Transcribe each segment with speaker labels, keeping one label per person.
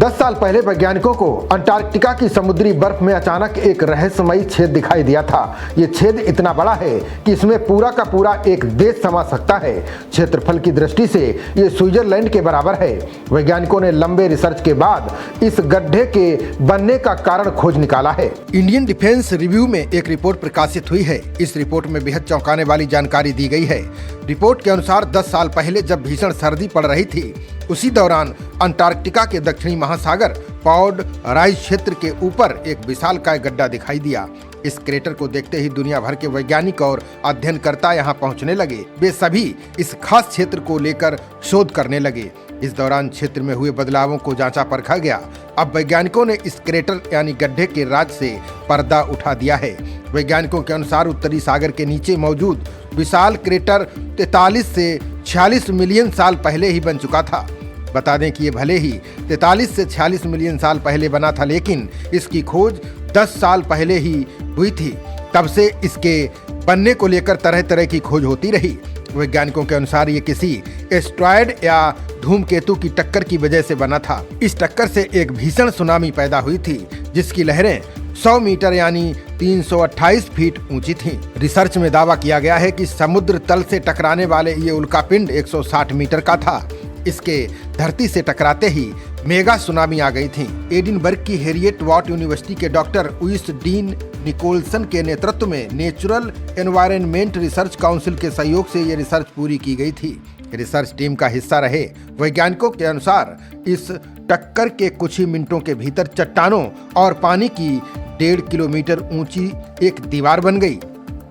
Speaker 1: 10 साल पहले वैज्ञानिकों को अंटार्कटिका की समुद्री बर्फ में अचानक एक रहस्यमयी छेद दिखाई दिया था। ये छेद इतना बड़ा है कि इसमें पूरा का पूरा एक देश समा सकता है। क्षेत्रफल की दृष्टि से ये स्विट्जरलैंड के बराबर है। वैज्ञानिकों ने लंबे रिसर्च के बाद इस गड्ढे के बनने का कारण खोज निकाला है। इंडियन डिफेंस रिव्यू में एक रिपोर्ट प्रकाशित हुई है। इस रिपोर्ट में बेहद चौंकाने वाली जानकारी दी गई है। रिपोर्ट के अनुसार 10 साल पहले जब भीषण सर्दी पड़ रही थी, उसी दौरान अंटार्कटिका के दक्षिणी महासागर पॉड राइज क्षेत्र के ऊपर एक विशालकाय गड्ढा दिखाई दिया। इस क्रेटर को देखते ही दुनिया भर के वैज्ञानिक और अध्ययनकर्ता यहाँ पहुँचने लगे। वे सभी इस खास क्षेत्र को लेकर शोध करने लगे। इस दौरान क्षेत्र में हुए बदलावों को जांचा परखा गया। अब वैज्ञानिकों ने इस क्रेटर यानी गड्ढे के राज से पर्दा उठा दिया है। वैज्ञानिकों के अनुसार उत्तरी सागर के नीचे मौजूद विशाल क्रेटर 43 से 46 मिलियन साल पहले ही बन चुका था। बता दें कि ये भले ही 43 से 46 मिलियन साल पहले बना था, लेकिन इसकी खोज 10 साल पहले ही हुई थी। तब से इसके बनने को लेकर तरह तरह की खोज होती रही। वैज्ञानिकों के अनुसार ये किसी एस्टेरॉयड या धूमकेतु की टक्कर की वजह से बना था। इस टक्कर से एक भीषण सुनामी पैदा हुई थी, जिसकी लहरें 100 मीटर यानी 328 फीट ऊंची थीं। रिसर्च में दावा किया गया है कि समुद्र तल से टकराने वाले ये उल्कापिंड 160 मीटर का था। इसके धरती से टकराते ही मेगा सुनामी आ गई थी। एडिनबर्ग की हैरियट वॉट यूनिवर्सिटी के डॉक्टर लुईस डीन निकोलसन के नेतृत्व में नेचुरल एनवायरनमेंट रिसर्च काउंसिल के सहयोग से ये रिसर्च पूरी की गई थी। रिसर्च टीम का हिस्सा रहे वैज्ञानिकों के अनुसार इस टक्कर के कुछ ही मिनटों के भीतर चट्टानों और पानी की 1.5 किलोमीटर ऊंची एक दीवार बन गई।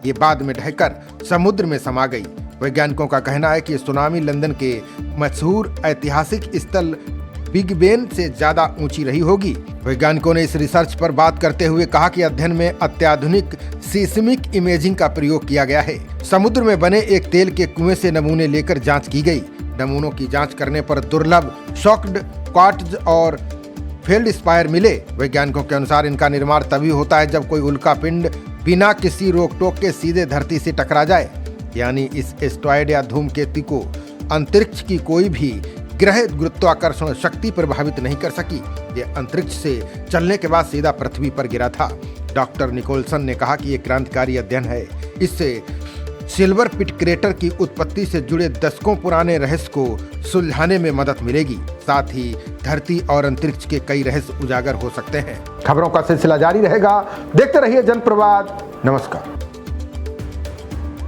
Speaker 1: ये बाद में ढहकर समुद्र में समा गई। वैज्ञानिकों का कहना है कि सुनामी लंदन के मशहूर ऐतिहासिक स्थल बिग बेन से ज्यादा ऊंची रही होगी। वैज्ञानिकों ने इस रिसर्च पर बात करते हुए कहा कि अध्ययन में अत्याधुनिक सीस्मिक इमेजिंग का प्रयोग किया गया है। समुद्र में बने एक तेल के कुएं से नमूने लेकर जांच की गई। नमूनों की जांच करने पर दुर्लभ शॉक्ड क्वार्ट्ज और फेल्ड स्पायर मिले। वैज्ञानिकों के अनुसार इनका निर्माण तभी होता है जब कोई उल्कापिंड बिना किसी रोक टोक के सीधे धरती से टकरा जाए, यानी इस एस्टेरॉयड या धूमकेतु को अंतरिक्ष की कोई भी ग्रह गुरुत्वाकर्षण शक्ति प्रभावित नहीं कर सकी। ये अंतरिक्ष से चलने के बाद सीधा पृथ्वी पर गिरा था। डॉक्टर निकोलसन ने कहा कि ये क्रांतिकारी अध्ययन है। इससे सिल्वर पिट क्रेटर की उत्पत्ति से जुड़े दशकों पुराने रहस्य को सुलझाने में मदद मिलेगी। साथ ही धरती और अंतरिक्ष के कई रहस्य उजागर हो सकते हैं। खबरों का सिलसिला जारी रहेगा। देखते रहिए जनप्रवाद। नमस्कार।